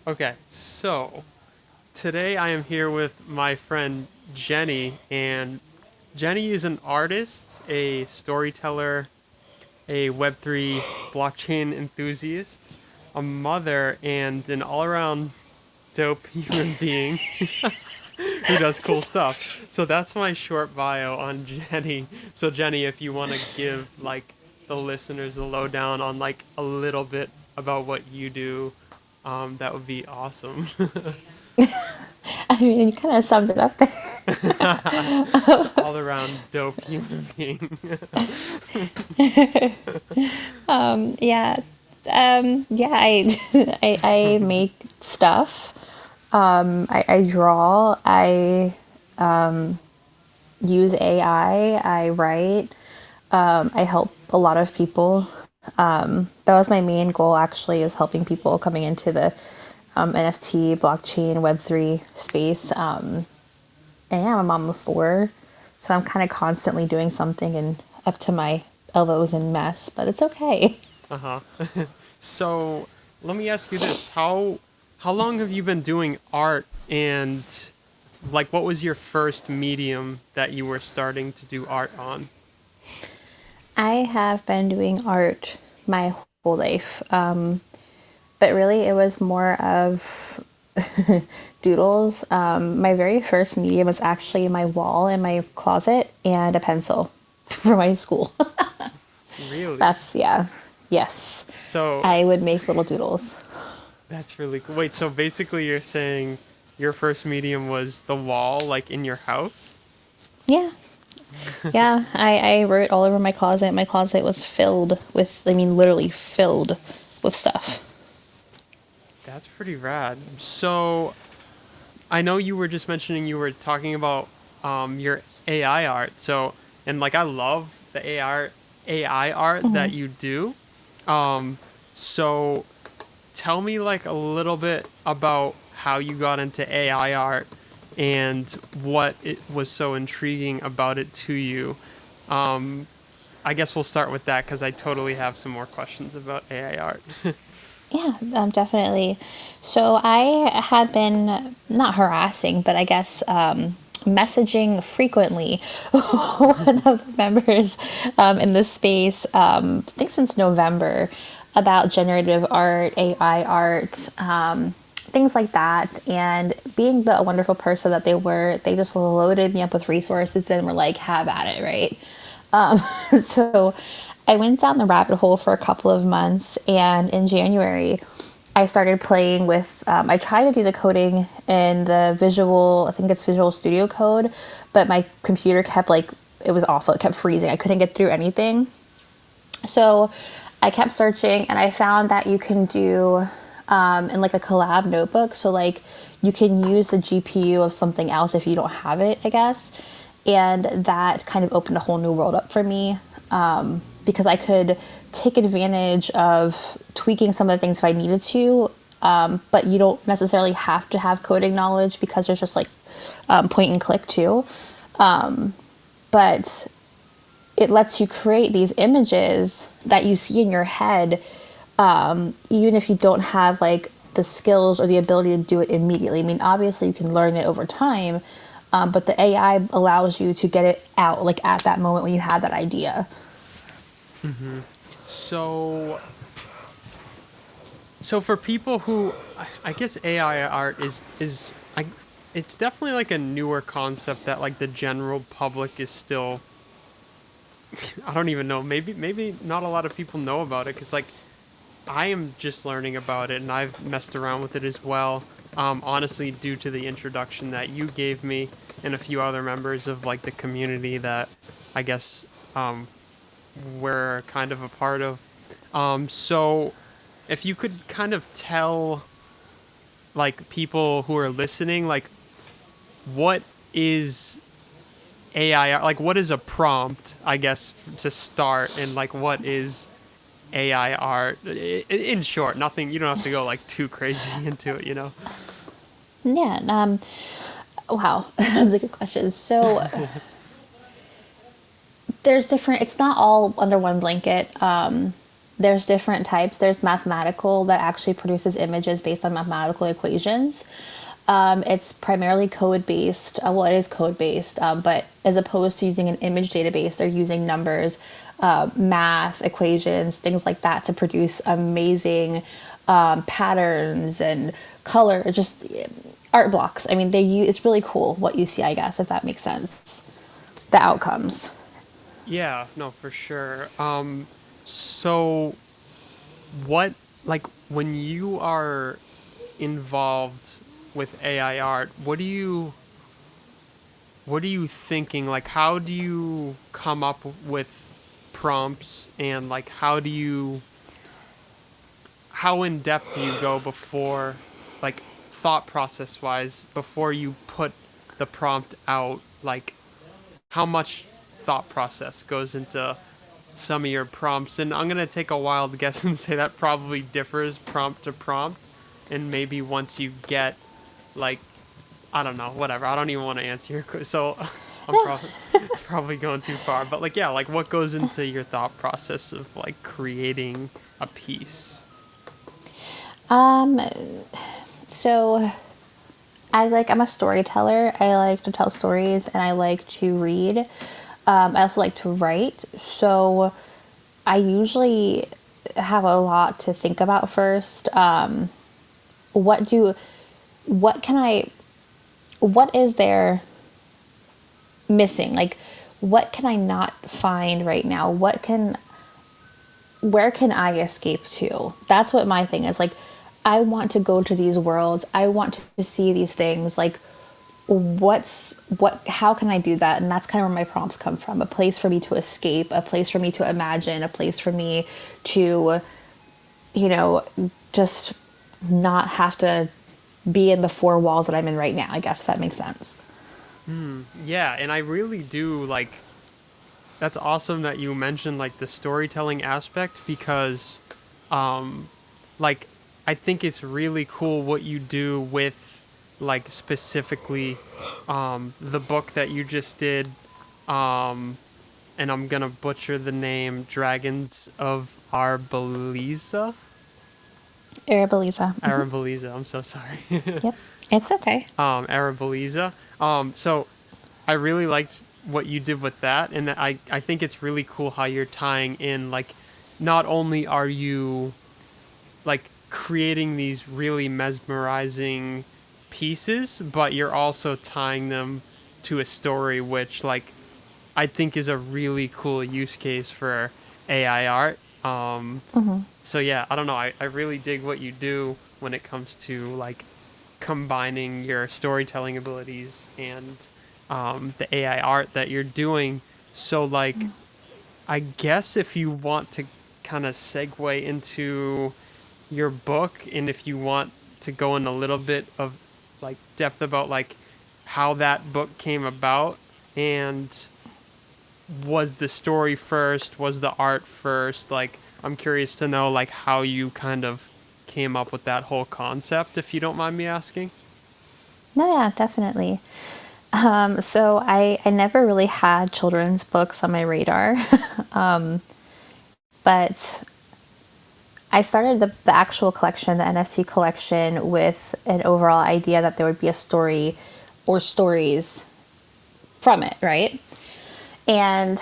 Okay, so today I am here with my friend Jenny, and Jenny is an artist, a storyteller, a Web3 blockchain enthusiast, a mother, and an all around dope human being who does cool stuff. So that's my short bio on Jenny. So, Jenny, if you want to give like the listeners a lowdown on like a little bit about what you do, that would be awesome. I mean, you kind of summed it up there. Just all around dope human being. Yeah. Yeah, I make stuff. I draw. I use AI. I write. I help a lot of people. That was my main goal, actually, is helping people coming into the NFT, blockchain, Web3 space. And yeah, I'm a mom of four, so I'm kind of constantly doing something and up to my elbows in mess, but it's okay. Uh-huh. So, let me ask you this. How long have you been doing art, and like what was your first medium that you were starting to do art on? I have been doing art my whole life, but really it was more of doodles. My very first medium was actually my wall in my closet and a pencil for my school. Really? That's, yeah, yes. So, I would make little doodles. that's really cool. Wait, so basically you're saying your first medium was the wall, like in your house? Yeah, yeah, I wrote all over my closet. My closet was filled with, I mean, literally filled with stuff. That's pretty rad. So, I know you were just mentioning you were talking about your AI art. So, and like I love the AI art that you do. Um, so tell me like a little bit about how you got into AI art and what it was so intriguing about it to you. Um, I guess we'll start with that because I totally have some more questions about AI art. Yeah, definitely. So I had been not harassing, but I guess messaging frequently one of the members in this space, I think since November, about generative art, AI art, things like that. And being the wonderful person that they were, they just loaded me up with resources and were like, have at it, right? So I went down the rabbit hole for a couple of months, and in January, I started playing with. I tried to do the coding in the visual, I think it's Visual Studio Code, but my computer kept like, it was awful. It kept freezing. I couldn't get through anything. So I kept searching, and I found that you can do in like a collab notebook. So like you can use the GPU of something else if you don't have it, I guess. And that kind of opened a whole new world up for me, because I could take advantage of tweaking some of the things if I needed to. But you don't necessarily have to have coding knowledge because there's just like point and click too. But it lets you create these images that you see in your head, even if you don't have like the skills or the ability to do it immediately. I mean, obviously you can learn it over time, but the AI allows you to get it out like at that moment when you have that idea. So, so for people who, I guess AI art is I, it's definitely like a newer concept that like the general public is still. I don't even know. Maybe not a lot of people know about it because like I am just learning about it and I've messed around with it as well. Honestly, due to the introduction that you gave me and a few other members of like the community that I guess we're kind of a part of. So if you could kind of tell like people who are listening, like what is AI, like what is a prompt, I guess, to start, and like what is AI art? In short, nothing. You don't have to go like too crazy into it, you know. Yeah. Wow, that's a good question. So there's different. It's not all under one blanket. There's different types. There's mathematical that actually produces images based on mathematical equations. It's primarily code based. Well, it is code based, but as opposed to using an image database, they're using numbers, math, equations, things like that to produce amazing patterns and color, just art blocks. I mean, it's really cool what you see, I guess, if that makes sense. The outcomes. Yeah, no, for sure. So what, like, when you are involved with AI art, what are you thinking? Like, how do you come up with prompts, and like, how in depth do you go before, like, thought process wise, before you put the prompt out? Like, how much thought process goes into some of your prompts? And I'm gonna take a wild guess and say that probably differs prompt to prompt. And maybe once you get, like, I don't know, whatever. I don't even want to answer your question. So I'm probably going too far. But like, yeah, like what goes into your thought process of like creating a piece? Um, so I'm a storyteller. I like to tell stories and I like to read. I also like to write. So I usually have a lot to think about first. What do, what can I, what is there missing? Like, what can I not find right now? Where can I escape to? That's what my thing is. Like, I want to go to these worlds. I want to see these things. Like, how can I do that? And that's kind of where my prompts come from. A place for me to escape, a place for me to imagine, a place for me to, you know, just not have to be in the four walls that I'm in right now, I guess, if that makes sense. Yeah, and I really do like, that's awesome that you mentioned like the storytelling aspect, because like I think it's really cool what you do with, like, specifically the book that you just did, um and I'm gonna butcher the name, Dragons of Arbeliza. Arabeliza. Arabeliza, I'm so sorry. Yep. It's okay. Arabeliza. So I really liked what you did with that, and I think it's really cool how you're tying in, like, not only are you like creating these really mesmerizing pieces, but you're also tying them to a story, which, like, I think is a really cool use case for AI art. So yeah, I don't know. I really dig what you do when it comes to like combining your storytelling abilities and the AI art that you're doing. So like, I guess if you want to kind of segue into your book, and if you want to go in a little bit of like depth about like how that book came about, and was the story first, was the art first, like I'm curious to know like how you kind of came up with that whole concept, if you don't mind me asking. No, yeah, definitely. So I never really had children's books on my radar, but I started the actual collection, the NFT collection, with an overall idea that there would be a story or stories from it, right? And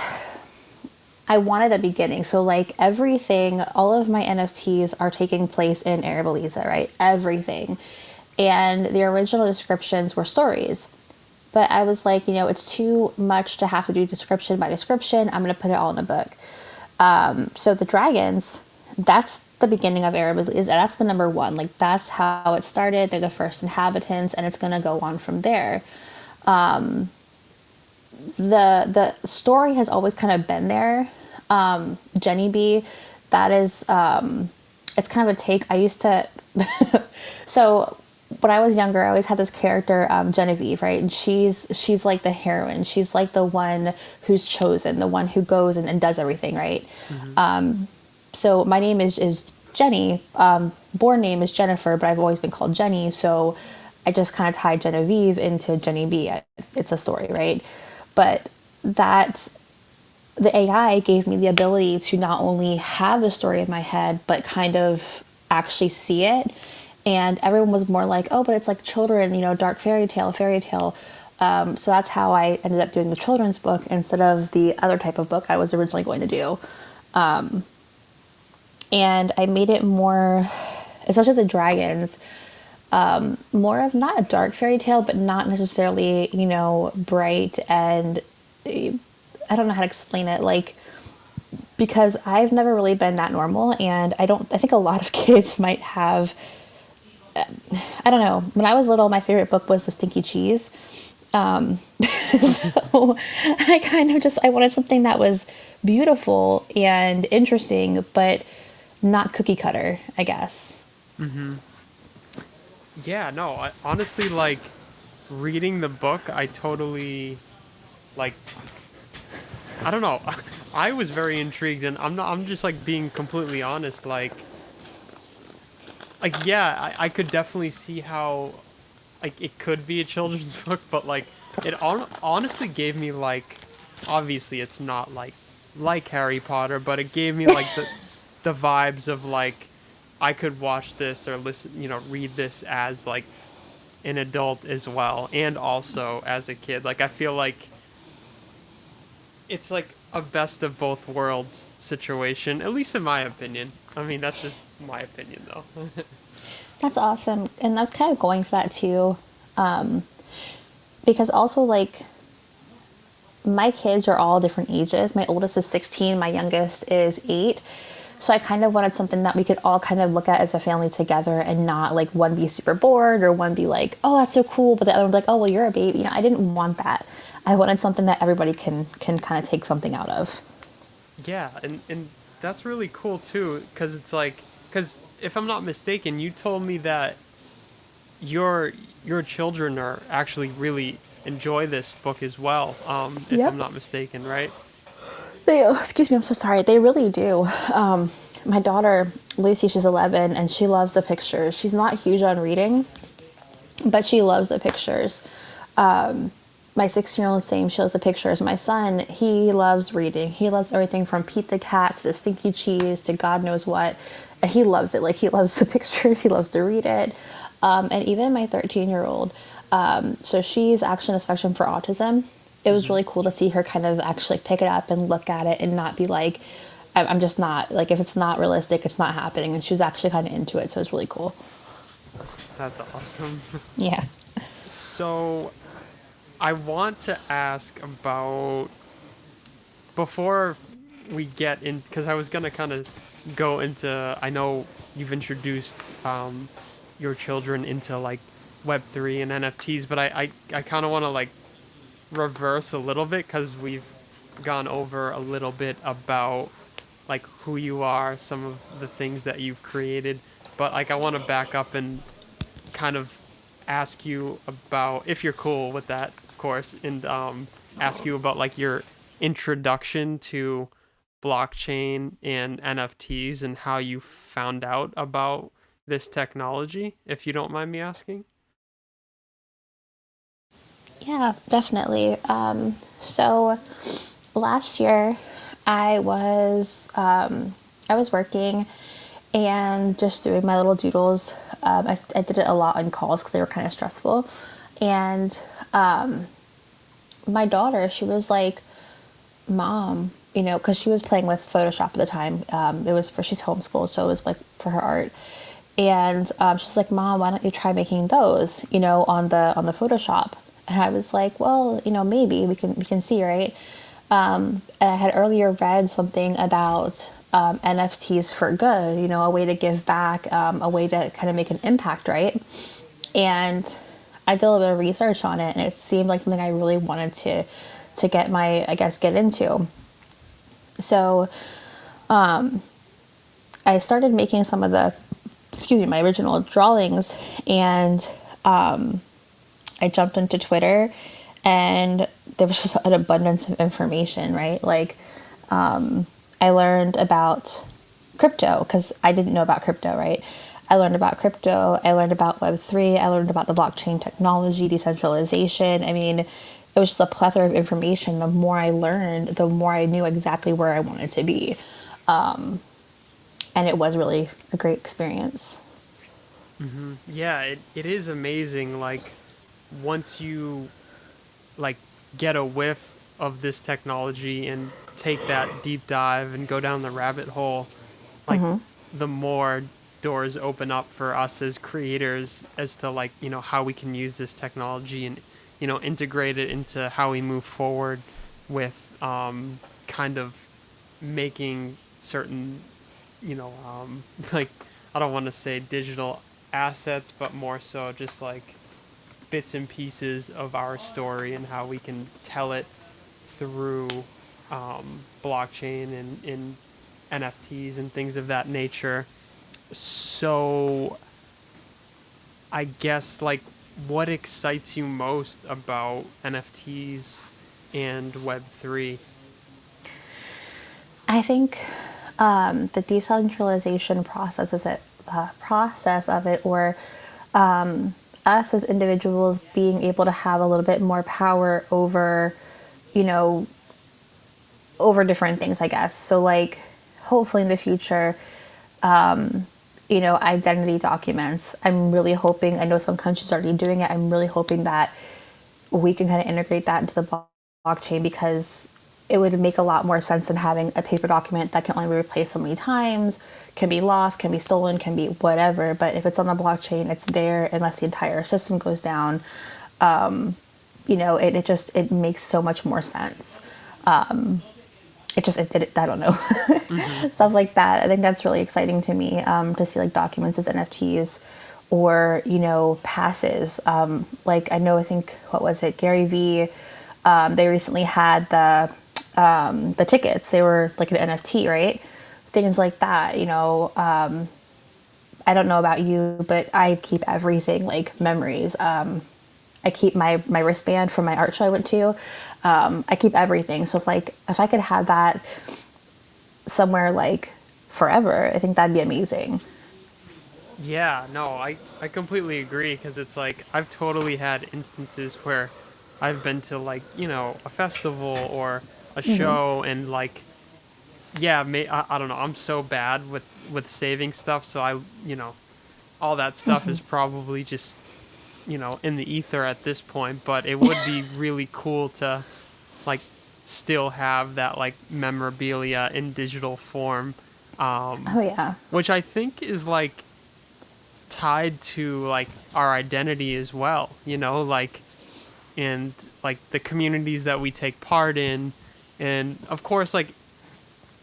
I wanted a beginning. So, like, everything, all of my NFTs are taking place in Arabeliza, right? Everything. And the original descriptions were stories. But I was like, it's too much to have to do description by description. I'm going to put it all in a book. So the dragons, that's the beginning of Arabeliza. That's the number one. Like, that's how it started. They're the first inhabitants, and it's going to go on from there. The story has always kind of been there. Jenny B, that is, it's kind of a take. I used to, so when I was younger, I always had this character, Genevieve, right? And she's like the heroine. She's like the one who's chosen, the one who goes and does everything, right? Mm-hmm. So my name is Jenny. Born name is Jennifer, but I've always been called Jenny. So I just kind of tied Genevieve into Jenny B. It's a story, right? But that the AI gave me the ability to not only have the story in my head, but kind of actually see it. And everyone was more like, oh, but it's like children, dark fairy tale, fairy tale. So that's how I ended up doing the children's book instead of the other type of book I was originally going to do. And I made it more, especially the dragons, more of not a dark fairy tale, but not necessarily, bright and I don't know how to explain it. Like, because I've never really been that normal, and I think a lot of kids might have, I don't know. When I was little, my favorite book was The Stinky Cheese. So I kind of I wanted something that was beautiful and interesting, but not cookie cutter, I guess. Yeah, no, honestly, like reading the book, I totally like. I don't know. I was very intrigued, and I'm not. I'm just like being completely honest. Yeah, I could definitely see how like it could be a children's book, but like honestly gave me like obviously it's not like Harry Potter, but it gave me like the vibes of like I could watch this or listen, read this as like an adult as well and also as a kid. Like I feel like it's like a best of both worlds situation, at least in my opinion. I mean, that's just my opinion though. That's awesome. And I was kind of going for that too. Because also, like, my kids are all different ages. My oldest is 16, my youngest is 8. So I kind of wanted something that we could all kind of look at as a family together and not like one be super bored or one be like, oh, that's so cool. But the other one be like, oh, well, you're a baby. I didn't want that. I wanted something that everybody can kind of take something out of. Yeah, and that's really cool too, because it's like, because if I'm not mistaken, you told me that your your children are actually really enjoy this book as well. If I'm Yep. not mistaken, right? Excuse me, I'm so sorry. They really do. My daughter, Lucy, she's 11 and she loves the pictures. She's not huge on reading, but she loves the pictures. My 16-year-old, same, she loves the pictures. My son, he loves reading. He loves everything from Pete the Cat to the Stinky Cheese to God knows what. And he loves it. Like, he loves the pictures. He loves to read it. And even my 13-year-old, so she's actually in a spectrum for autism. It was Hmm. really cool to see her kind of actually pick it up and look at it and not be like, I'm just not, like, if it's not realistic, it's not happening. And she was actually kind of into it. So it was really cool. That's awesome. Yeah. So I want to ask about before we get in, because I was gonna kind of go into. I know you've introduced your children into like Web3 and NFTs, but I kind of want to like reverse a little bit because we've gone over a little bit about like who you are, some of the things that you've created, but like I want to back up and kind of ask you about if you're cool with that, of course, and ask you about like your introduction to blockchain and NFTs and how you found out about this technology, if you don't mind me asking. Yeah, definitely. So last year, I was I was working and just doing my little doodles. I did it a lot on calls because they were kind of stressful. And my daughter, she was like, "Mom," because she was playing with Photoshop at the time. It was for she's homeschooled, so it was like for her art. And she's like, "Mom, why don't you try making those? On the Photoshop." And I was like, "Well, maybe we can see, right?" And I had earlier read something about NFTs for good. A way to give back, a way to kind of make an impact, right? And I did a little bit of research on it, and it seemed like something I really wanted to get into. So I started making some of the, excuse me, my original drawings, and I jumped into Twitter, and there was just an abundance of information, right? Like, I learned about crypto because I didn't know about crypto, right? I learned about crypto. I learned about Web3. I learned about the blockchain technology, decentralization. I mean, it was just a plethora of information. The more I learned, the more I knew exactly where I wanted to be. And it was really a great experience. Yeah, it is amazing. Like once you like get a whiff of this technology and take that deep dive and go down the rabbit hole, like the more doors open up for us as creators as to like, how we can use this technology and, integrate it into how we move forward with kind of making certain, like I don't want to say digital assets, but more so just like bits and pieces of our story and how we can tell it through blockchain and NFTs and things of that nature. So I guess like what excites you most about NFTs and Web3? I think the decentralization process is it process of it, or us as individuals being able to have a little bit more power over, you know, over different things, I guess. So like, hopefully in the future, identity documents. I'm really hoping. I know some countries are already doing it. I'm really hoping that we can kind of integrate that into the blockchain, because it would make a lot more sense than having a paper document that can only be replaced so many times, can be lost, can be stolen, can be whatever. But if it's on the blockchain, it's there unless the entire system goes down. It makes so much more sense. I don't know. Hmm. Stuff like that. I think that's really exciting to me, to see like documents as NFTs, or passes. Like I think, what was it, Gary V. They recently had the tickets. They were like an NFT, right? Things like that. I don't know about you, but I keep everything like memories. I keep my wristband from my art show I went to. I keep everything. So if I could have that somewhere like forever, I think that'd be amazing. Yeah, no, I completely agree because it's like I've totally had instances where I've been to like, a festival or a show and like yeah, I don't know, I'm so bad with saving stuff, so all that stuff is probably just, in the ether at this point, but it would be really cool to like still have that like memorabilia in digital form, Oh yeah. which I think is like tied to like our identity as well, like and like the communities that we take part in. And of course, like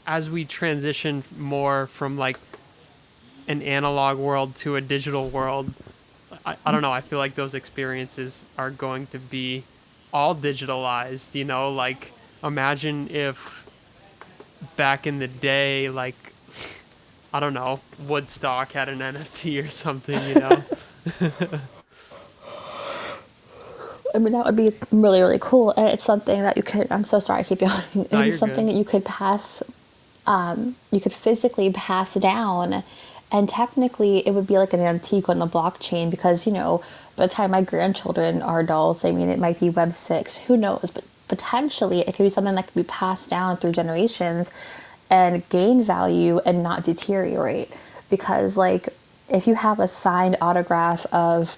as we transition more from like an analog world to a digital world, I don't know, I feel like those experiences are going to be all digitalized, like imagine if back in the day, like I don't know, Woodstock had an NFT or something. I mean, that would be really, really cool. And it's something that you could, I'm so sorry, I keep yawning. It No, would be you're something good. that you could physically pass down. And technically, it would be like an antique on the blockchain, because, by the time my grandchildren are adults, I mean, it might be Web 6, who knows? But potentially, it could be something that could be passed down through generations and gain value and not deteriorate. Because, like, if you have a signed autograph of,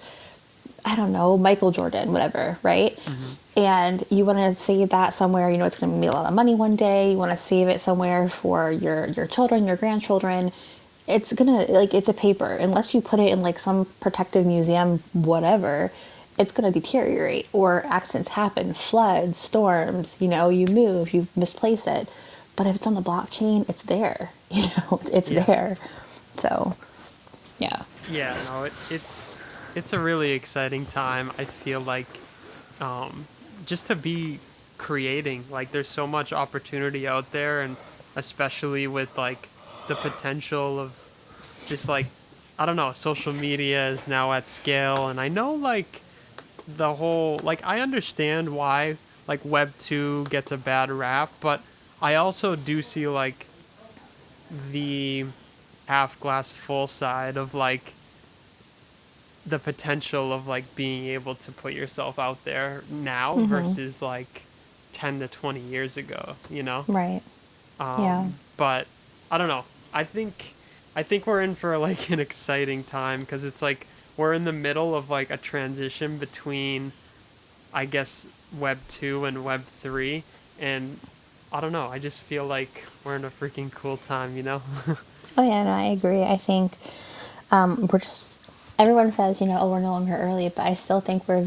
I don't know, Michael Jordan, whatever, right? Hmm. And you want to save that somewhere, it's going to be a lot of money one day. You want to save it somewhere for your children, your grandchildren. It's going to, like, it's a paper. Unless you put it in like some protective museum, whatever, it's going to deteriorate, or accidents happen, floods, storms, you move, you misplace it. But if it's on the blockchain, it's there, it's Yeah. there. So, yeah. Yeah, no, it's a really exciting time. I feel like just to be creating, like there's so much opportunity out there, and especially with like the potential of just like I don't know, social media is now at scale, and I know like the whole like I understand why like web 2 gets a bad rap, but I also do see like the half glass full side of like the potential of like being able to put yourself out there now Mm-hmm. versus like 10 to 20 years ago, you know? Right. Yeah. But I don't know. I think I think we're in for like an exciting time because it's like we're in the middle of like a transition between I guess Web 2 and Web 3 and I don't know. I just feel like we're in a freaking cool time, you know? Oh yeah, no, I agree. I think we're just everyone says, oh, we're no longer early, but I still think we're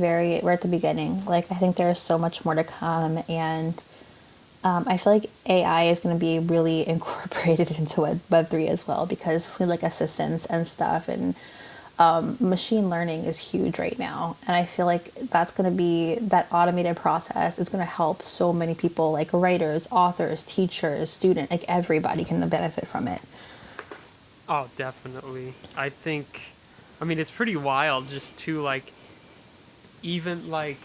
at the beginning. Like I think there is so much more to come, and I feel like AI is going to be really incorporated into Web3 as well because like assistants and stuff and machine learning is huge right now. And I feel like that's going to be that automated process is going to help so many people like writers, authors, teachers, students, like everybody can benefit from it. Oh, definitely. I mean, it's pretty wild just to like even like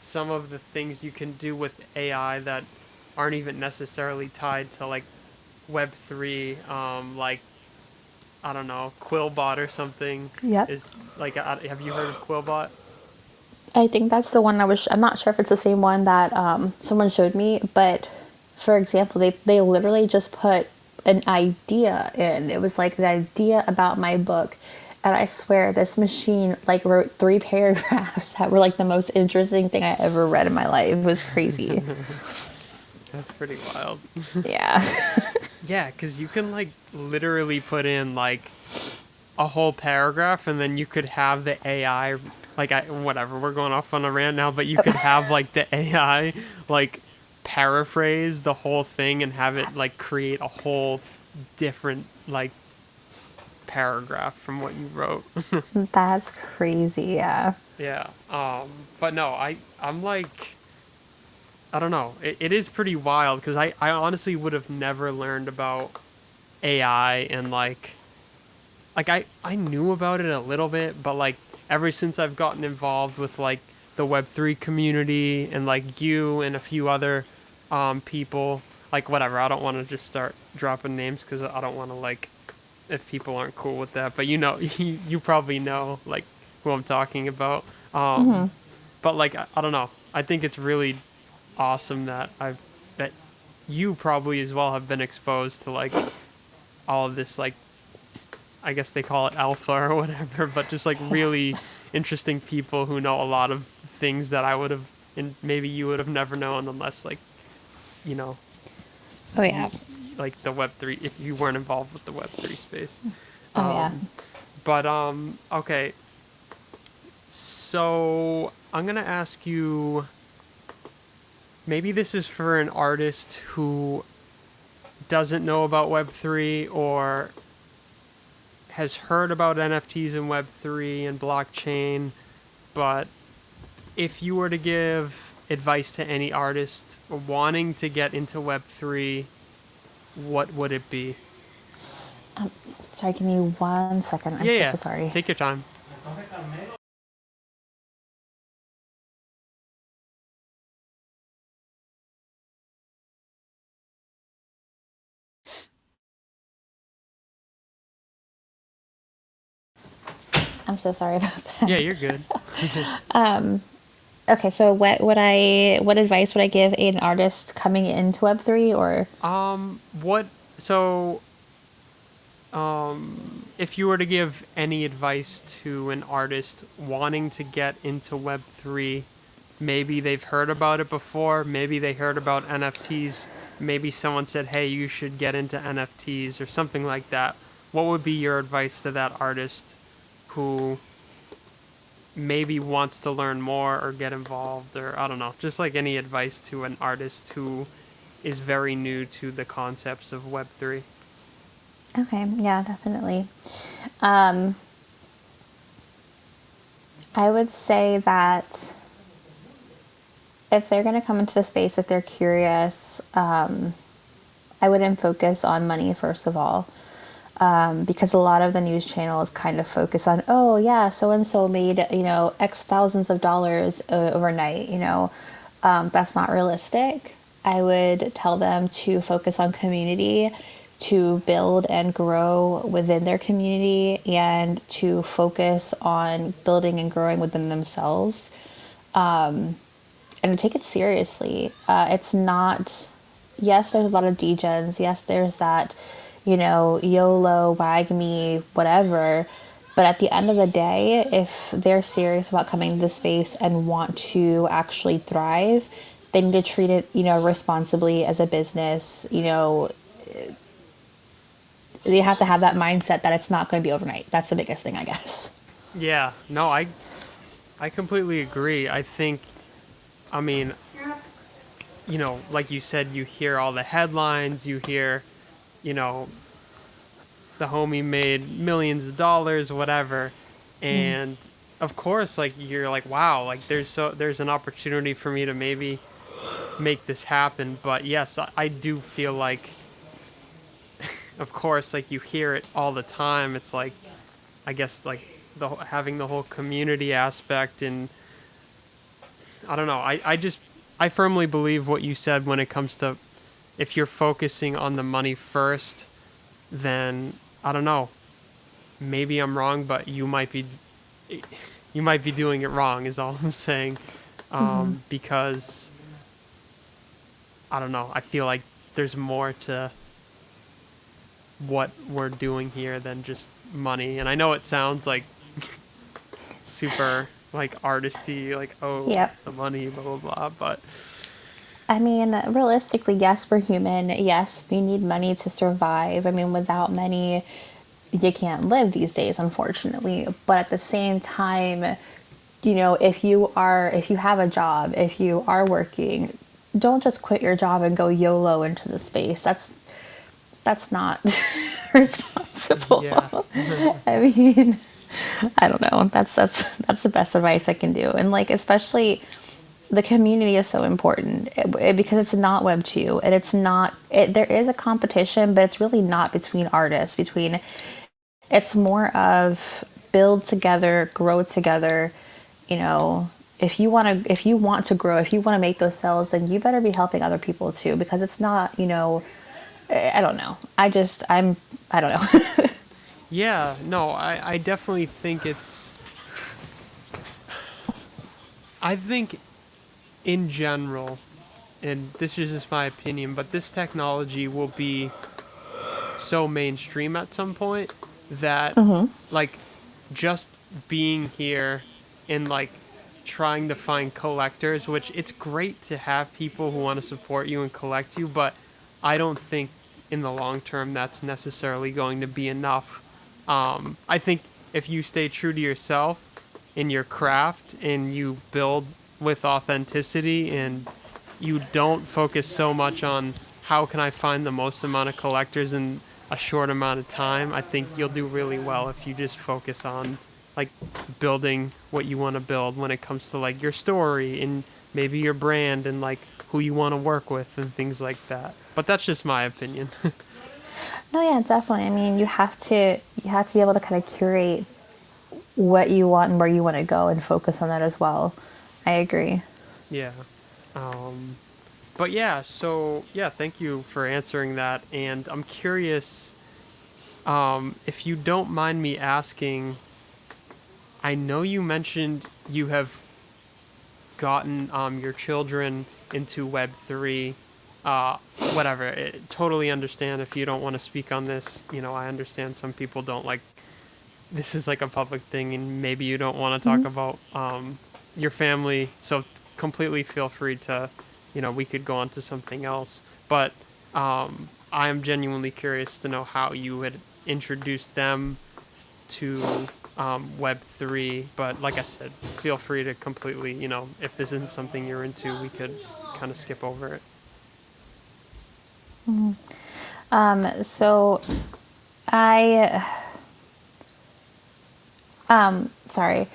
some of the things you can do with AI that aren't even necessarily tied to like Web 3 like I don't know, Quillbot or something Yep. is like have you heard of Quillbot? I think that's the one I'm not sure if it's the same one that someone showed me, but for example, they literally just put an idea in. It was like the idea about my book. And I swear this machine like wrote 3 paragraphs that were like the most interesting thing I ever read in my life. It was crazy. That's pretty wild. Yeah. Yeah, cuz you can like literally put in like a whole paragraph and then you could have the AI like whatever, we're going off on a rant now, but you could have like the AI like paraphrase the whole thing and have it That's like create a whole different like paragraph from what you wrote. that's crazy. Yeah. Yeah. But no, I'm like I don't know. It is pretty wild because I honestly would have never learned about AI and like I knew about it a little bit, but like ever since I've gotten involved with like the Web3 community and like you and a few other people, like whatever, I don't want to just start dropping names cuz I don't want to like if people aren't cool with that, but you know you probably know like who I'm talking about. But like I don't know. I think it's really awesome that you probably as well have been exposed to like all of this like I guess they call it alpha or whatever, but just like really interesting people who know a lot of things that I would have and maybe you would have never known unless like, you know, Oh you yeah. like the Web3 if you weren't involved with the Web3 space. Oh yeah. But okay. So, I'm going to ask you maybe this is for an artist who doesn't know about Web3 or has heard about NFTs and Web3 and blockchain, but if you were to give advice to any artist wanting to get into Web3, what would it be? Sorry, give me 1 second. I'm Yeah, so yeah. so sorry. Take your time. I'm so sorry about Yeah, that. you're good. Okay, so what advice would I give an artist coming into Web3 or What so if you were to give any advice to an artist wanting to get into Web3, maybe they've heard about it before, maybe they heard about NFTs, maybe someone said, hey, you should get into NFTs or something like that. What would be your advice to that artist who maybe wants to learn more or get involved or I don't know, just like any advice to an artist who is very new to the concepts of Web3? Okay, yeah, definitely. I would say that if they're going to come into the space, if they're curious, I wouldn't focus on money first of all, because a lot of the news channels kind of focus on, oh yeah, so and so made X thousands of dollars overnight. That's not realistic. I would tell them to focus on community, to build and grow within their community and to focus on building and growing within themselves and take it seriously. It's not, yes, there's a lot of degens. Yes, there's that, YOLO, wag me, whatever. But at the end of the day, if they're serious about coming to the space and want to actually thrive, they need to treat it, responsibly as a business. They have to have that mindset that it's not going to be overnight. That's the biggest thing, I guess. Yeah, no, I completely agree. I mean, like you said, you hear all the headlines, you hear, you know, the homie made millions of dollars, whatever. And of course, like you're like, wow, like there's an opportunity for me to maybe make this happen. But yes, I do feel like, of course, like you hear it all the time. It's like, I guess like having the whole community aspect, and I don't know. I firmly believe what you said when it comes to, if you're focusing on the money first, then I don't know. Maybe I'm wrong, but you might be doing it wrong. Is all I'm saying. Because I don't know. I feel like there's more to what we're doing here than just money. And I know it sounds like super like artisty, like, oh, Yep. the money, blah blah blah. But I mean, realistically, yes, we're human. Yes, we need money to survive. I mean, without money, you can't live these days, unfortunately. But at the same time, if you have a job, if you are working, don't just quit your job and go YOLO into the space. That's not responsible. yeah, I mean, I don't know. That's the best advice I can do. And like, especially the community is so important because it's not Web 2 and it's not there is a competition, but it's really not between artists. It's more of build together, grow together. If you want to grow, if you want to make those sales, then you better be helping other people too, because it's not, I don't know. I don't know. yeah. No, I definitely think it's. I think in general, and this is just my opinion, but this technology will be so mainstream at some point that like just being here and like trying to find collectors, which it's great to have people who want to support you and collect you, but I don't think in the long term that's necessarily going to be enough. I think if you stay true to yourself in your craft and you build with authenticity and you don't focus so much on how can I find the most amount of collectors in a short amount of time, I think you'll do really well if you just focus on like building what you want to build when it comes to like your story and maybe your brand and like who you want to work with and things like that. But that's just my opinion. No, yeah, definitely. I mean, you have to be able to kind of curate what you want and where you want to go and focus on that as well. I agree. Yeah. Um, but yeah, so yeah, thank you for answering that. And I'm curious, if you don't mind me asking, I know you mentioned you have gotten your children into Web3. Whatever. Totally understand if you don't want to speak on this. I understand some people don't like this is like a public thing, and maybe you don't want to talk about your family. So completely feel free to, we could go on to something else. But I am genuinely curious to know how you would introduce them to Web3. But like I said, feel free to completely, if this isn't something you're into, we could kind of skip over it. So I, sorry,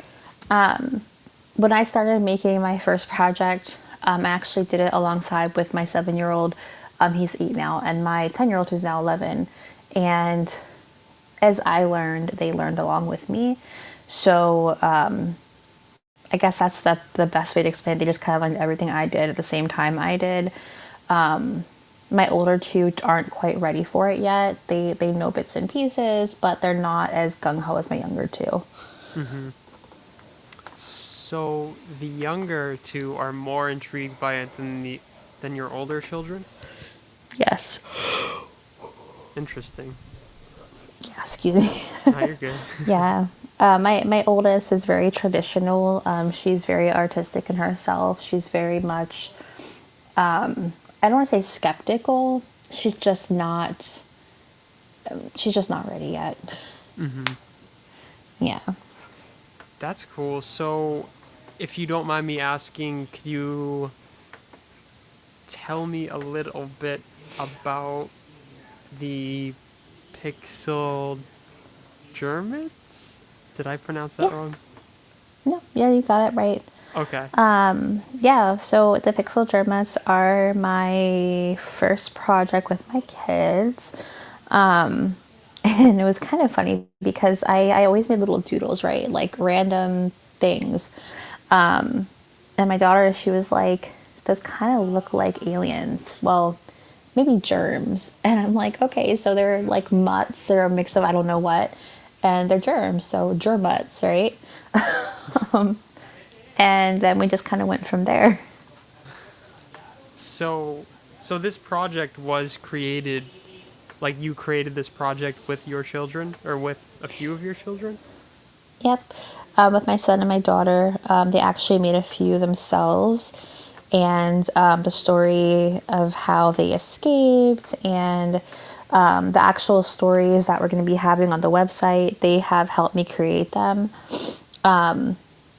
when I started making my first project, I actually did it alongside with my 7-year-old. He's 8 now, and my 10-year-old who's now 11. And as I learned, they learned along with me. So I guess that's the best way to explain it. They just kind of learned everything I did at the same time I did. My older two aren't quite ready for it yet. They know bits and pieces, but they're not as gung ho as my younger two. Mm-hmm. So the younger two are more intrigued by it than your older children? Yes. Interesting. Yeah, excuse me. No, you're good. Yeah. My oldest is very traditional. She's very artistic in herself. She's very much, I don't want to say skeptical. She's just not. She's just not ready yet. Mm-hmm. Yeah. That's cool. So, if you don't mind me asking, could you tell me a little bit about the pixel Germans? Did I pronounce that Yeah. wrong? No. Yeah, you got it right. Okay. Yeah. So the Pixel Germans are my first project with my kids. And it was kind of funny because I always made little doodles, right? Like random things. And my daughter, she was like, those kind of look like aliens. Well, maybe germs. And I'm like, okay, so they're like mutts. They're a mix of I don't know what. And they're germs. So germ mutts, right? And then we just kind of went from there. So, so this project was created, like you created this project with your children or with a few of your children? Yep. With my son and my daughter, they actually made a few themselves. And the story of how they escaped and the actual stories that we're going to be having on the website, they have helped me create them.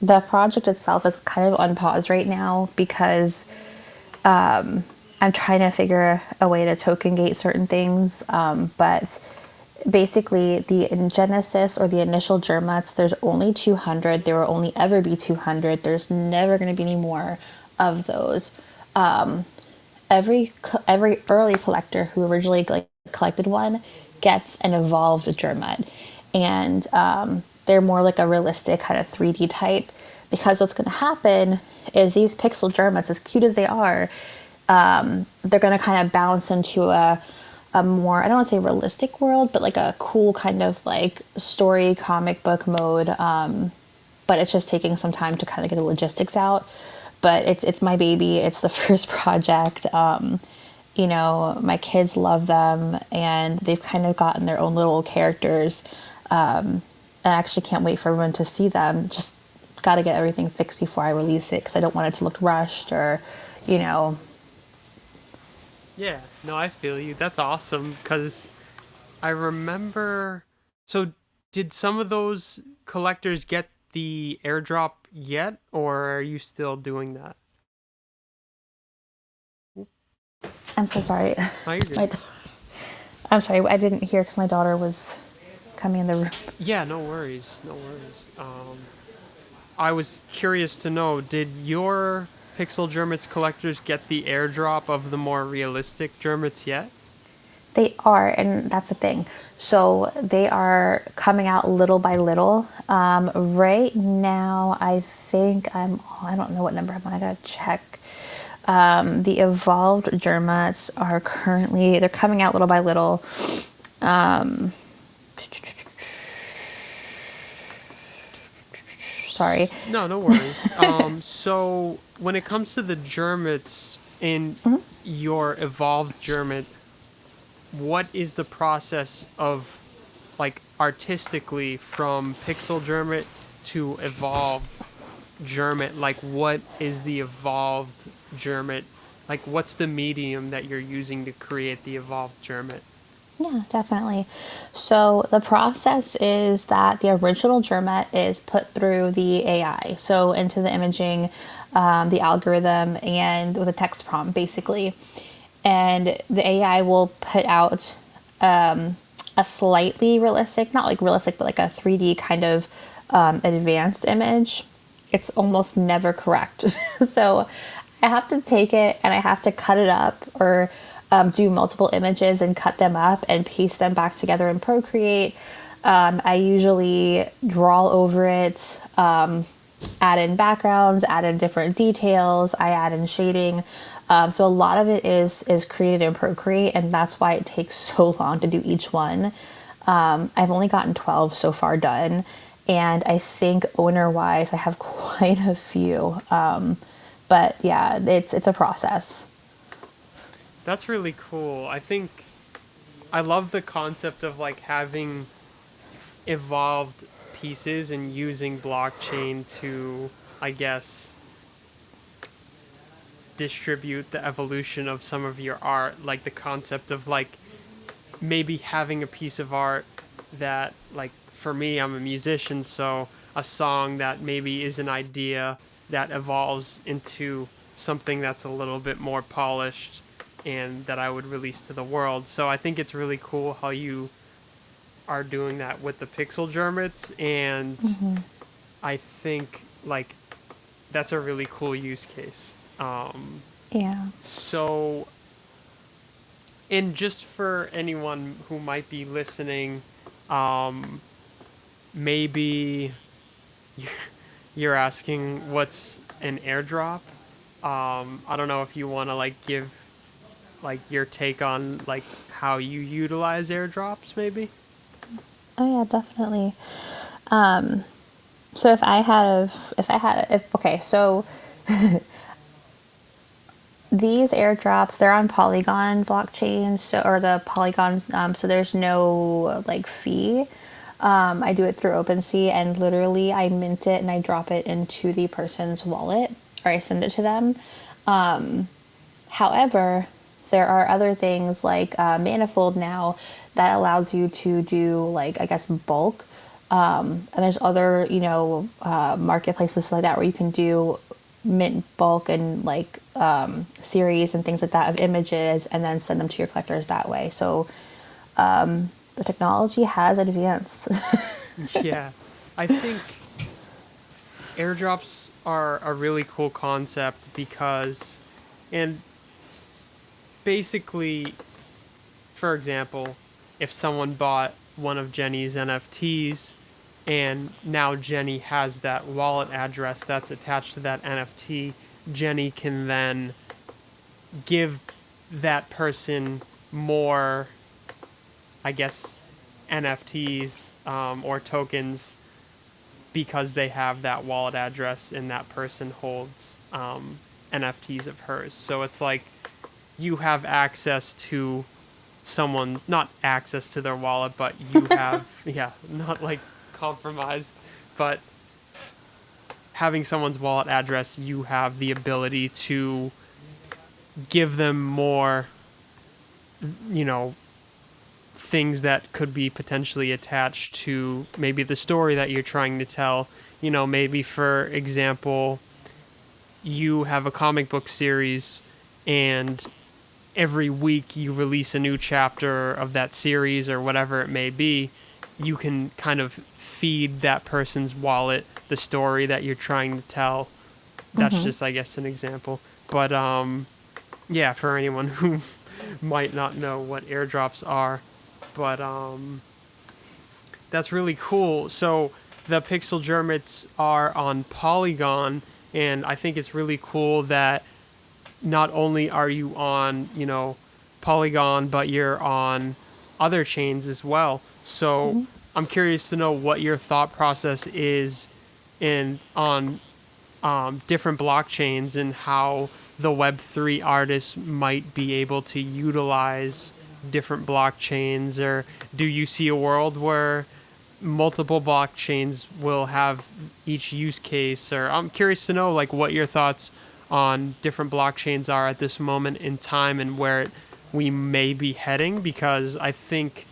The project itself is kind of on pause right now because I'm trying to figure a way to token gate certain things. But basically, the in Genesis or the initial Germats, there's only 200. There will only ever be 200. There's never going to be any more of those. Every early collector who originally like collected one gets an evolved Germat, and they're more like a realistic kind of 3D type. Because what's going to happen is these pixel Germats, as cute as they are, they're going to kind of bounce into a more, I don't want to say realistic world, but like a cool kind of like story comic book mode. But it's just taking some time to kind of get the logistics out. But it's my baby. It's the first project. My kids love them, and they've kind of gotten their own little characters. I actually can't wait for everyone to see them. Just got to get everything fixed before I release it because I don't want it to look rushed or, you know. Yeah, no, I feel you. That's awesome because I remember. So, did some of those collectors get the airdrop yet, or are you still doing that? Oop, I'm so sorry. no, you're good. My, I'm sorry. I didn't hear because my daughter was coming in the room. Yeah, no worries, no worries. I was curious to know, did your Pixel Germits collectors get the airdrop of the more realistic Germits yet? They are, and that's the thing. So they are coming out little by little. Right now, I think I don't know what number I'm on. I gotta check. The evolved Germats are currently, they're coming out little by little. Sorry. No, no worries. So when it comes to the Germits in your evolved Germit, what is the process of like artistically from pixel Germit to evolved Germit? Like, what is the evolved Germit? Like, what's the medium that you're using to create the evolved Germit? Yeah, definitely. So the process is that the original Germet is put through the AI, so into the imaging, the algorithm, and with a text prompt, basically. And the AI will put out a slightly realistic, not like realistic, but like a 3D kind of advanced image. It's almost never correct. So I have to take it and I have to cut it up or do multiple images and cut them up and paste them back together in Procreate. I usually draw over it. add in backgrounds, add in different details. I add in shading. So a lot of it is created in Procreate, and that's why it takes so long to do each one. I've only gotten 12 so far done, and I think owner wise, I have quite a few. But yeah, it's a process. That's really cool. I think I love the concept of like having evolved pieces and using blockchain to, I guess, distribute the evolution of some of your art. Like the concept of like maybe having a piece of art that, like, for me, I'm a musician, so a song that maybe is an idea that evolves into something that's a little bit more polished and that I would release to the world. So I think it's really cool how you are doing that with the pixel germits, and I think like that's a really cool use case. Yeah. So, and just for anyone who might be listening, um, maybe you're asking what's an airdrop. I don't know if you want to like give like your take on like how you utilize airdrops, maybe. Oh yeah, definitely. So if okay, so these airdrops, they're on Polygon blockchain, so or the Polygon, so there's no like fee. I do it through OpenSea, and literally I mint it and I drop it into the person's wallet, or I send it to them. However, there are other things like Manifold now that allows you to do, like, I guess, bulk. And there's other, marketplaces like that where you can do mint bulk and like series and things like that of images and then send them to your collectors that way. So the technology has advanced. Yeah, I think airdrops are a really cool concept because, and basically, for example, if someone bought one of Jenny's NFTs and now Jenny has that wallet address that's attached to that NFT, Jenny can then give that person more, I guess, NFTs or tokens because they have that wallet address and that person holds NFTs of hers. So it's like you have access to someone, not access to their wallet, but you have, yeah, not like compromised, but having someone's wallet address, you have the ability to give them more, you know, things that could be potentially attached to maybe the story that you're trying to tell. You know, maybe for example, you have a comic book series and every week you release a new chapter of that series or whatever it may be, you can kind of feed that person's wallet the story that you're trying to tell. That's just, I guess, an example. But yeah, for anyone who might not know what airdrops are, but that's really cool. So the pixel germits are on Polygon, and I think it's really cool that not only are you on, Polygon, but you're on other chains as well. So I'm curious to know what your thought process is in on different blockchains and how the Web3 artists might be able to utilize different blockchains, or do you see a world where multiple blockchains will have each use case? Or I'm curious to know like what your thoughts on different blockchains are at this moment in time and where we may be heading, because I think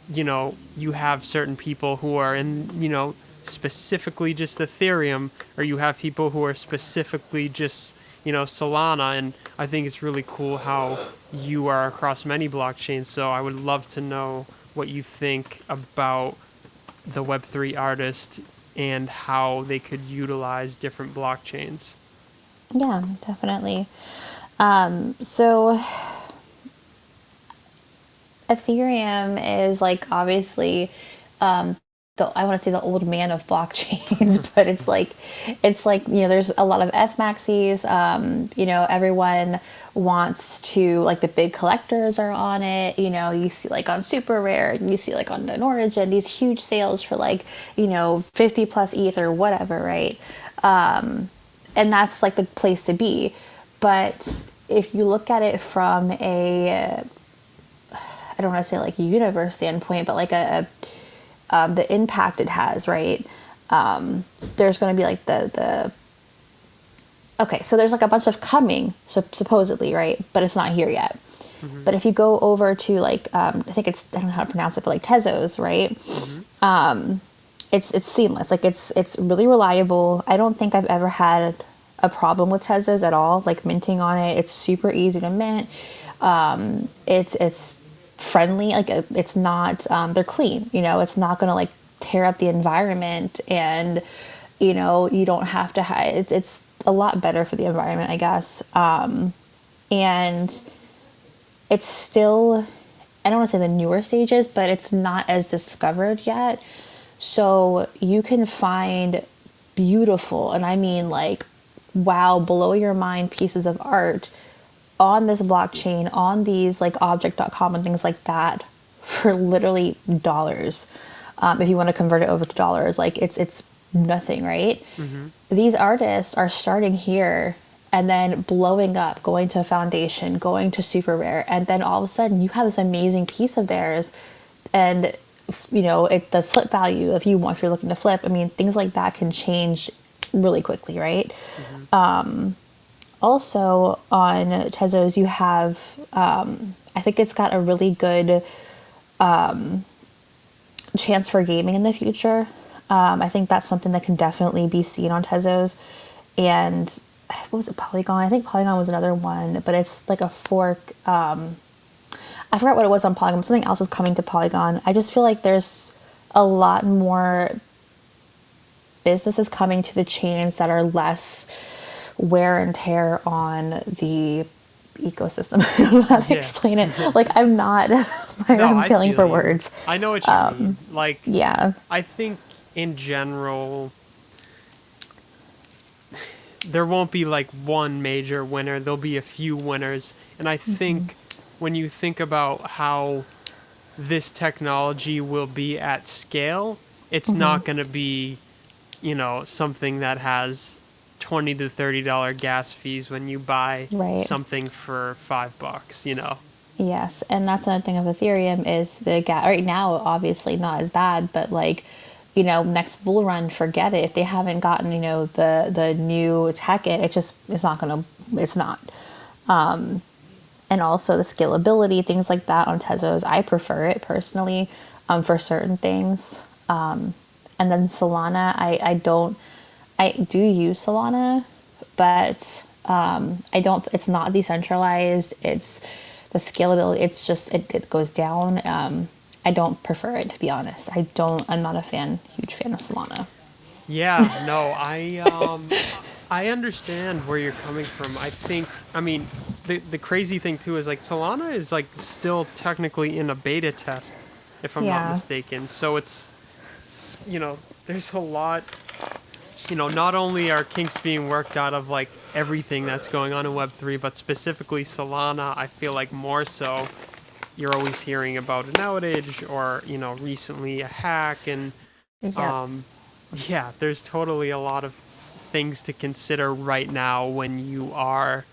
you have certain people who are in, specifically just Ethereum, or you have people who are specifically just, Solana. And I think it's really cool how you are across many blockchains. So I would love to know what you think about the Web3 artist and how they could utilize different blockchains. Yeah, definitely. So Ethereum is like obviously I want to say the old man of blockchains, but it's like, there's a lot of Fmaxis. Everyone wants to, like, the big collectors are on it. You see like on Super Rare, you see like on an Origin, these huge sales for like, 50 plus ETH or whatever, right? And that's like the place to be. But if you look at it from I don't want to say like a universe standpoint, but like the impact it has, right? There's going to be like the okay, so there's like a bunch of coming, supposedly, right? But it's not here yet. Mm-hmm. But if you go over to like, I think I don't know how to pronounce it, but like Tezos, right? Mm-hmm. It's seamless. Like it's really reliable. I don't think I've ever had a problem with Tezos at all. Like minting on it, it's super easy to mint. It's friendly. Like it's not. They're clean. It's not gonna like tear up the environment, and you don't have to. It's a lot better for the environment, I guess. And it's still, I don't want to say the newer stages, but it's not as discovered yet. So you can find beautiful, and I mean like, wow, blow your mind pieces of art on this blockchain, on these like object.com and things like that for literally dollars. If you want to convert it over to dollars, like it's nothing, right? Mm-hmm. These artists are starting here and then blowing up, going to a foundation, going to super rare, and then all of a sudden you have this amazing piece of theirs, and the flip value, if you're looking to flip, I mean, things like that can change really quickly, right? Mm-hmm. Also on Tezos, you have, I think it's got a really good chance for gaming in the future. I think that's something that can definitely be seen on Tezos. And what was it, Polygon? I think Polygon was another one, but it's like a fork. I forgot what it was on Polygon. Something else is coming to Polygon. I just feel like there's a lot more businesses coming to the chains that are less wear and tear on the ecosystem. I don't know how to Yeah. explain it. Like I'm not, No, I'm I feeling feel for you. words. I know what you mean. Like, Yeah. I think in general, there won't be like one major winner. There'll be a few winners. And I think when you think about how this technology will be at scale, it's not going to be, something that has $20 to $30 gas fees when you buy Right. something for $5, Yes, and that's another thing of Ethereum is the gas right now. Obviously, not as bad, but like, next bull run, forget it. If they haven't gotten the new tech, it's not gonna, it's not. And also the scalability, things like that on Tezos, I prefer it personally, for certain things. And then Solana, I do use Solana, but I don't. It's not decentralized. It's the scalability. It's just it goes down. I don't prefer it, to be honest. I'm not a huge fan of Solana. Yeah, no, I understand where you're coming from. I mean, the crazy thing too is like Solana is like still technically in a beta test, if I'm not Yeah. mistaken. So it's, there's a lot, not only are kinks being worked out of like everything that's going on in Web3, but specifically Solana, I feel like more so you're always hearing about an outage or, recently a hack and Yep. um yeah, there's totally a lot of things to consider right now when you are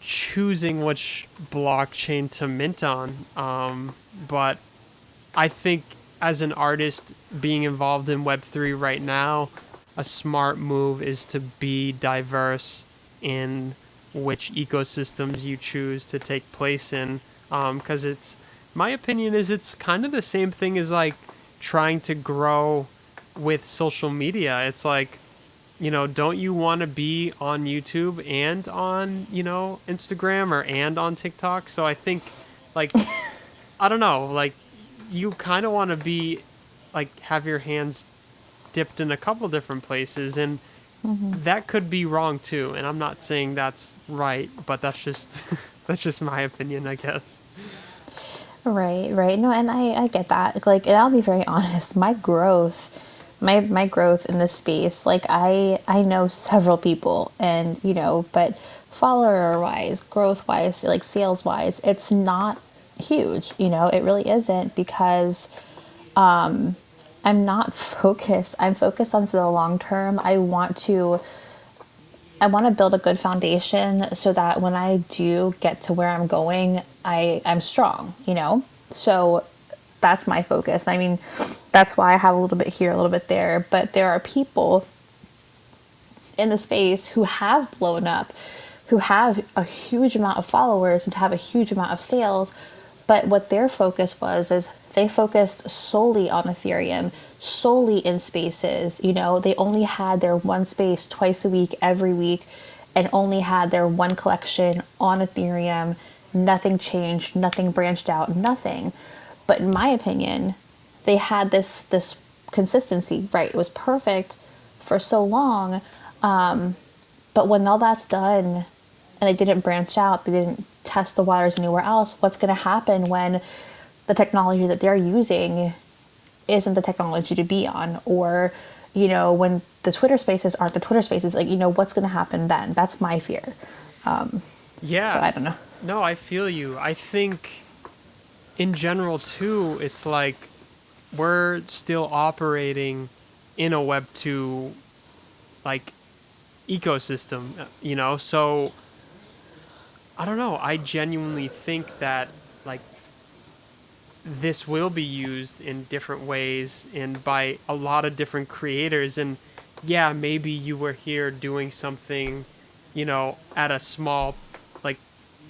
choosing which blockchain to mint on. But I think as an artist being involved in Web3 right now, a smart move is to be diverse in which ecosystems you choose to take place in. Because my opinion is it's kind of the same thing as like trying to grow with social media. It's like, don't you want to be on YouTube and on, Instagram or and on TikTok? So I think, like, I don't know, like, you kind of want to be, like, have your hands dipped in a couple different places, and that could be wrong too. And I'm not saying that's right, but that's just, that's just my opinion, I guess. Right, right. No, and I get that. Like, and I'll be very honest, my growth in this space, like I know several people and, but follower wise, growth wise, like sales wise, it's not huge, it really isn't because I'm not focused. I'm focused on for the long term. I want to build a good foundation so that when I do get to where I'm going, I'm strong, So that's my focus. I mean, that's why I have a little bit here, a little bit there. But there are people in the space who have blown up, who have a huge amount of followers and have a huge amount of sales. But what their focus was is they focused solely on Ethereum, solely in spaces. They only had their one space twice a week, every week, and only had their one collection on Ethereum. Nothing changed, nothing branched out, nothing. But in my opinion, they had this consistency, right? It was perfect for so long, but when all that's done and they didn't branch out, they didn't test the waters anywhere else, what's going to happen when the technology that they're using isn't the technology to be on? Or, when the Twitter spaces aren't the Twitter spaces, like, what's going to happen then? That's my fear. So Yeah. I don't know. No, I feel you. I think in general too, it's like we're still operating in a Web 2 like ecosystem, So I don't know. I genuinely think that like this will be used in different ways and by a lot of different creators. And yeah, maybe you were here doing something, at a small, like,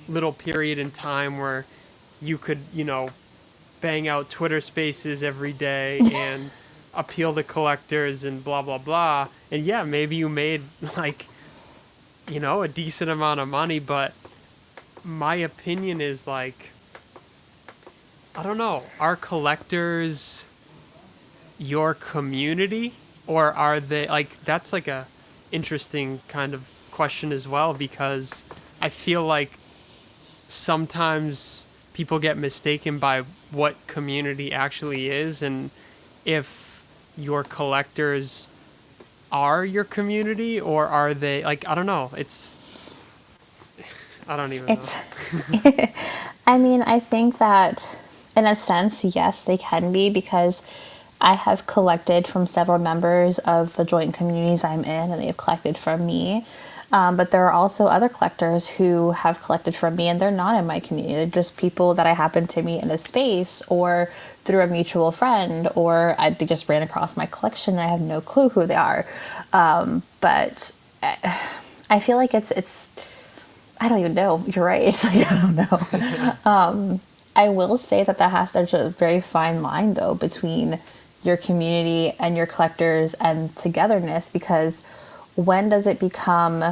little period in time where you could, bang out Twitter spaces every day and appeal to collectors and blah, blah, blah. And yeah, maybe you made like, a decent amount of money. But my opinion is like, I don't know. Are collectors your community, or are they like that's like a interesting kind of question as well, because I feel like sometimes people get mistaken by what community actually is, and if your collectors are your community, or are they like, I don't know. I don't even know. It's, I mean, I think that in a sense, yes, they can be because I have collected from several members of the joint communities I'm in, and they have collected from me. But there are also other collectors who have collected from me, and they're not in my community. They're just people that I happen to meet in a space or through a mutual friend, or they just ran across my collection. And I have no clue who they are. But I feel like it's I don't even know. You're right. It's like, I don't know. I will say that there's a very fine line though between your community and your collectors and togetherness, because when does it become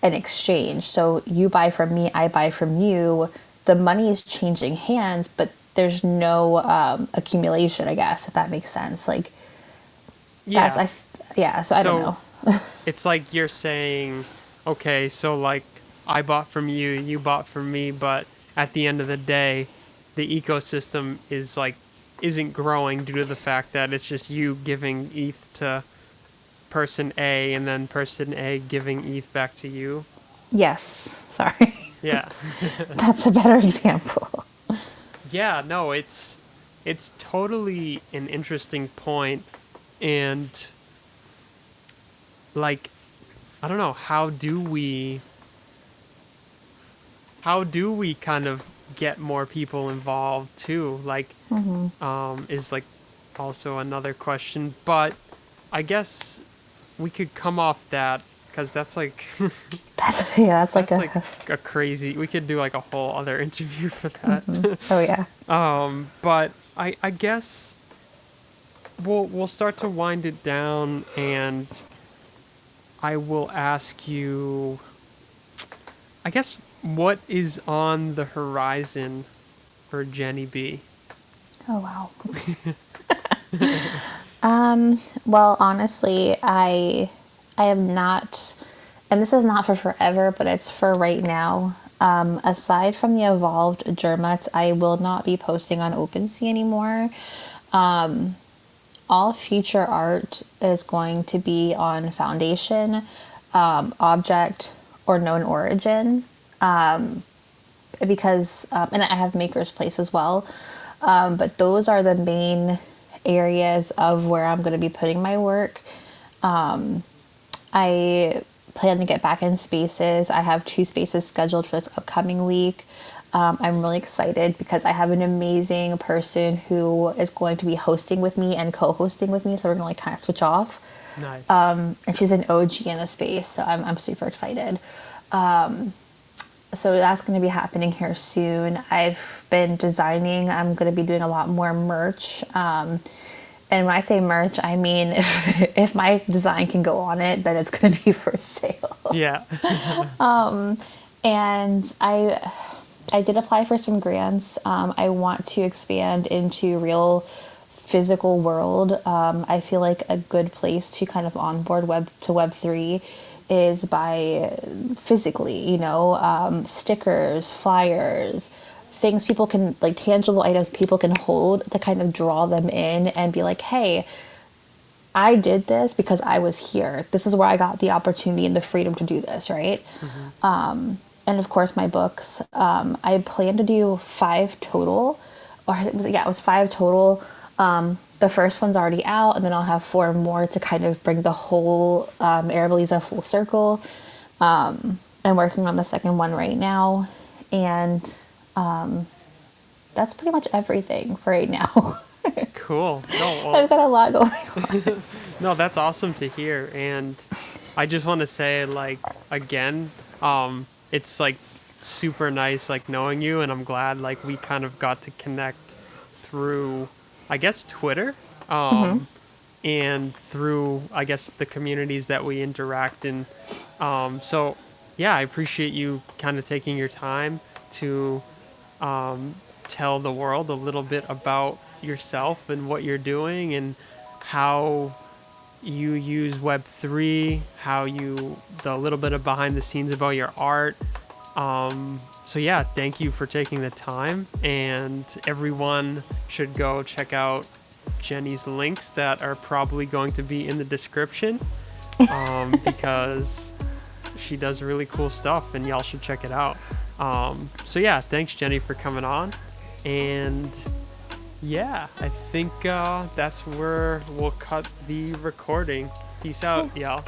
an exchange? So you buy from me, I buy from you. The money is changing hands, but there's no accumulation, I guess, if that makes sense. Like that's Yeah. yeah. So I don't So know. it's like you're saying, okay, so like I bought from you, you bought from me, but at the end of the day, the ecosystem is like isn't growing due to the fact that it's just you giving ETH to person A and then person A giving ETH back to you. Yes. Sorry. Yeah. That's a better example. Yeah, no, it's totally an interesting point, and like I don't know, how do we kind of get more people involved too? Like, is like also another question. But I guess we could come off that because that's like That's like that's like a. a crazy. We could do like a whole other interview for that. Oh yeah. But I guess we'll start to wind it down, and I will ask you, I guess, what is on the horizon for Jenny B? Oh wow. Well, honestly, I am not, and this is not for forever, but it's for right now. Aside from the evolved Germats, I will not be posting on OpenSea anymore. All future art is going to be on Foundation, Object, or Known Origin, because, and I have Maker's Place as well. But those are the main areas of where I'm going to be putting my work. I plan to get back in spaces. I have 2 spaces scheduled for this upcoming week. I'm really excited because I have an amazing person who is going to be hosting with me and co-hosting with me. So we're going to like kind of switch off. Nice. And she's an OG in the space. So I'm super excited. So that's going to be happening here soon. I've been designing. I'm going to be doing a lot more merch. And when I say merch, I mean if my design can go on it, then it's going to be for sale. Yeah. And I did apply for some grants. I want to expand into real physical world. I feel like a good place to kind of onboard Web3 is by physically, stickers, flyers, things people can, like tangible items people can hold to kind of draw them in and be like, hey, I did this because I was here. This is where I got the opportunity and the freedom to do this, right? And of course, my books. I plan to do 5 total, or it was 5 total. The first one's already out, and then I'll have 4 more to kind of bring the whole Arabaliza full circle. I'm working on the second one right now, and that's pretty much everything for right now. Cool. No, well, I've got a lot going on. no, that's awesome to hear. And I just want to say, like, again, it's like super nice, like knowing you, and I'm glad like we kind of got to connect through, I guess, Twitter, and through, I guess, the communities that we interact in. So yeah, I appreciate you kind of taking your time to tell the world a little bit about yourself and what you're doing and how you use Web3, the little bit of behind the scenes about your art. So yeah, thank you for taking the time, and everyone should go check out Jenny's links that are probably going to be in the description, because she does really cool stuff and y'all should check it out. So yeah, thanks Jenny for coming on, and yeah, I think that's where we'll cut the recording. Peace out, y'all.